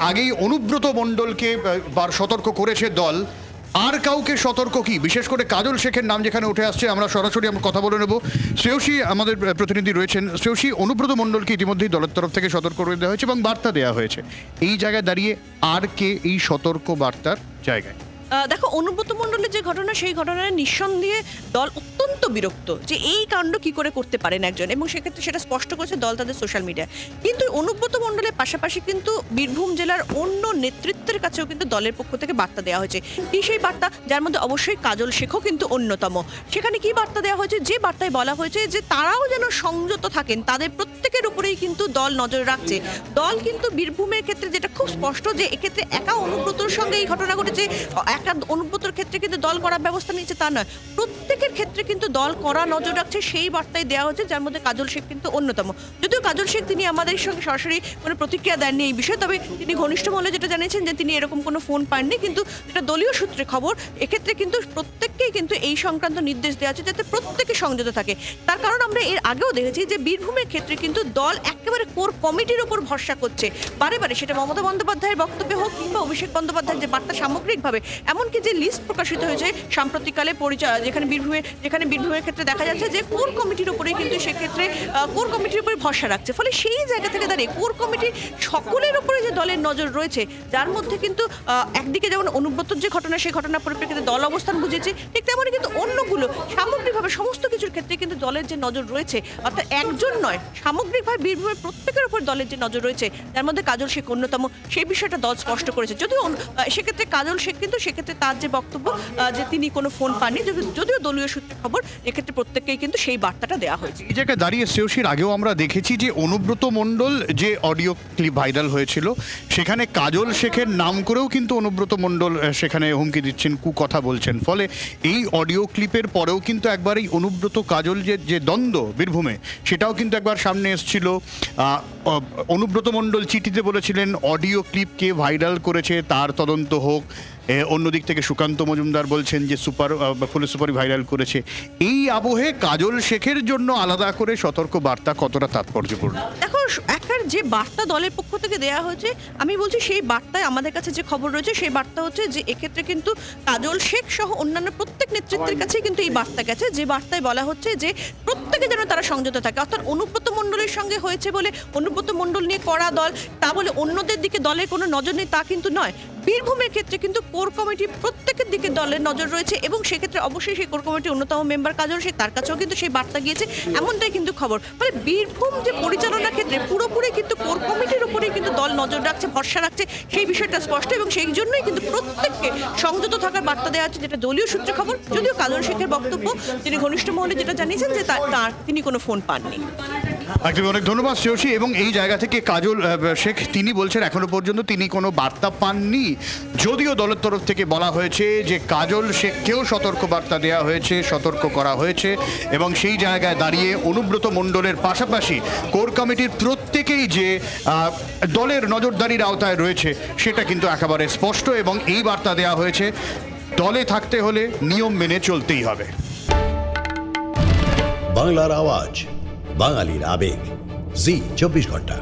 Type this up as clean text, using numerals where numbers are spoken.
আগেই অনুব্রত মণ্ডলকে সতর্ক করেছে দল, আর কাউকে সতর্ক কি? বিশেষ করে কাজল শেখের নাম যেখানে উঠে আসছে, আমরা সরাসরি কথা বলে নেব। শ্রেয়সী আমাদের প্রতিনিধি রয়েছেন। শ্রেয়সী, অনুব্রত মণ্ডলকে ইতিমধ্যেই দলের তরফ থেকে সতর্ক করে দেওয়া হয়েছে এবং বার্তা দেওয়া হয়েছে, এই জায়গায় দাঁড়িয়ে আর কে এই সতর্ক বার্তার জায়গায়? দেখো, অনুব্রত মণ্ডলের যে ঘটনা, সেই ঘটনায় নিঃসন্দেহে দল অত্যন্ত বিরক্ত যে এই কাণ্ড কি করে করতে পারেন একজন, এবং সেক্ষেত্রে সেটা স্পষ্ট করেছে দল তাদের সোশ্যাল মিডিয়ায়। কিন্তু অনুব্রত মণ্ডলের পাশাপাশি কিন্তু বীরভূম জেলার অন্য নেতৃত্বের কাছেও কিন্তু দলের পক্ষ থেকে বার্তা দেওয়া হয়েছে। কি সেই বার্তা? যার মধ্যে অবশ্যই কাজল শেখও কিন্তু অন্যতম। সেখানে কি বার্তা দেওয়া হয়েছে? যে বার্তায় বলা হয়েছে যে তারাও যেন সংযত থাকেন, তাদের প্রত্যেকের উপরেই কিন্তু দল নজর রাখছে। দল কিন্তু বীরভূমের ক্ষেত্রে যেটা খুব স্পষ্ট, যে এক্ষেত্রে একা অনুব্রতর সঙ্গে এই ঘটনা ঘটেছে, একটা অনুব্রতর ক্ষেত্রে কিন্তু দল করার ব্যবস্থা নিয়েছে তা নয়, প্রত্যেকের ক্ষেত্রে কিন্তু দল কড়া নজর রাখছে, সেই বার্তায় দেওয়া হচ্ছে, যার মধ্যে কাজল শেখ কিন্তু অন্যতম। যদিও কাজল শেখ তিনি আমাদের সঙ্গে সরাসরি কোনো প্রতিক্রিয়া দেননি এই বিষয়ে, তবে তিনি ঘনিষ্ঠ মহলে যেটা জানিয়েছেন যে তিনি এরকম কোনো ফোন পাননি, কিন্তু যেটা দলীয় সূত্রে খবর, এক্ষেত্রে কিন্তু প্রত্যেককেই কিন্তু এই সংক্রান্ত নির্দেশ দেওয়া আছে যাতে প্রত্যেকে সংযত থাকে। তার কারণ আমরা এর আগেও দেখেছি যে বীরভূমের ক্ষেত্রে কিন্তু দল একেবারে কোর কমিটির উপর ভরসা করছে বারে বারে, সেটা মমতা বন্দ্যোপাধ্যায়ের বক্তব্যে হোক কিংবা অভিষেক বন্দ্যোপাধ্যায়ের যে বার্তা সামগ্রিকভাবে, এমনকি যে লিস্ট প্রকাশিত হয়েছে সাম্প্রতিককালে যেখানে বীরভূমের ক্ষেত্রে দেখা যাচ্ছে যে কোর কমিটির উপরেই কিন্তু সেক্ষেত্রে কোর কমিটির উপরে ভরসা রাখছে। ফলে সেই জায়গা থেকে দাঁড়িয়ে কোর কমিটির সকলের উপরে যে দলের নজর রয়েছে, যার মধ্যে কিন্তু একদিকে যেমন অনুব্রতর যে ঘটনা, সেই ঘটনার পরিপ্রেক্ষিতে দল অবস্থান বুঝেছে, ঠিক তেমনই কিন্তু অন্যগুলো সামগ্রিকভাবে সমস্ত কিছুর ক্ষেত্রে কিন্তু দলের যে নজর রয়েছে, অর্থাৎ একজন নয়, সামগ্রিকভাবে বীরভূমের প্রত্যেকের উপর দলের যে নজর রয়েছে, যার মধ্যে কাজল শেখ অন্যতম, সেই বিষয়টা দল স্পষ্ট করেছে। যদিও সেক্ষেত্রে কাজল শেখ কিন্তু সেক্ষেত্রে তার যে বক্তব্য যে তিনি কোনো ফোন পাননি, যদিও দলীয় সূত্রে খবর, এক্ষেত্রে প্রত্যেককেই কিন্তু সেই বার্তাটা দেওয়া হয়েছে। এই জায়গায় দাঁড়িয়ে শ্রেয়সীর আগেও আমরা দেখেছি যে অনুব্রত মণ্ডল যে অডিও ক্লিপ ভাইরাল হয়েছিল, সেখানে কাজল শেখের নাম করেও কিন্তু অনুব্রত মণ্ডল সেখানে হুমকি দিচ্ছেন, কথা বলছেন। ফলে এই অডিও ক্লিপের পরেও কিন্তু একবার এই অনুব্রত কাজল যে দ্বন্দ্ব বীরভূমে, সেটাও কিন্তু একবার সামনে এসেছিল। অনুব্রত মণ্ডল চিঠিতে বলেছিলেন অডিও ক্লিপকে ভাইরাল করেছে তার তদন্ত হোক, অন্যদিক থেকে সুকান্ত মজুমদার বলছেন যে পুলিশ সুপারই ভাইরাল করেছে। এই আবহে কাজল শেখের জন্য আলাদা করে সতর্ক বার্তা কতটা তাৎপর্যপূর্ণ? দেখো, একবার যে বার্তা দলের পক্ষ থেকে দেওয়া হয়েছে, আমি বলছি সেই বার্তায় আমাদের কাছে যে খবর রয়েছে, সেই বার্তা হচ্ছে যে এক্ষেত্রে কিন্তু কাজল শেখ সহ অন্যান্য প্রত্যেক নেতৃত্বের কাছেই কিন্তু এই বার্তা গেছে, যে বার্তায় বলা হচ্ছে যে প্রত্যেকে যেন তারা সংযত থাকে। অর্থাৎ অনুব্রত মণ্ডলের সঙ্গে হয়েছে বলে অনুব্রত মণ্ডল নিয়ে করা দল, তা বলে অন্যদের দিকে দলের কোনো নজর নেই তা কিন্তু নয়। বীরভূমের ক্ষেত্রে কিন্তু কোর কমিটি প্রত্যেকের দিকে দলের নজর রয়েছে, এবং সেক্ষেত্রে অবশ্যই সেই কোর কমিটির অন্যতম মেম্বার কাজল শেখ, তার কাছেও কিন্তু সেই বার্তা গিয়েছে, এমনটাই কিন্তু খবর। মানে বীরভূম যে পরিচালনার ক্ষেত্রে পুরোপুরি কিন্তু কোর কমিটির উপরেই কিন্তু দল নজর রাখছে, ভরসা রাখছে, সেই বিষয়টা স্পষ্ট, এবং সেই জন্যই কিন্তু প্রত্যেককে সংযত থাকার বার্তা দেওয়া হচ্ছে, যেটা দলীয় সূত্রে খবর। যদিও কাজল শেখের বক্তব্য, তিনি ঘনিষ্ঠ মহলে যেটা জানিয়েছেন যে তিনি কোনো ফোন পাননি। একদমই, অনেক ধন্যবাদ শ্রেয়সী। এবং এই জায়গা থেকে কাজল শেখ তিনি বলছেন এখনো পর্যন্ত তিনি কোনো বার্তা পাননি, যদিও দলের তরফ থেকে বলা হয়েছে যে কাজল শেখকেও সতর্ক বার্তা দেওয়া হয়েছে, সতর্ক করা হয়েছে, এবং সেই জায়গায় দাঁড়িয়ে অনুব্রত মণ্ডলের পাশাপাশি কোর কমিটির প্রত্যেকেই যে দলের নজরদারির আওতায় রয়েছে, সেটা কিন্তু একেবারে স্পষ্ট, এবং এই বার্তা দেওয়া হয়েছে দলে থাকতে হলে নিয়ম মেনে চলতেই হবে। বাংলার আওয়াজ, বাঙালির আবেগ, জি 24 ঘন্টা।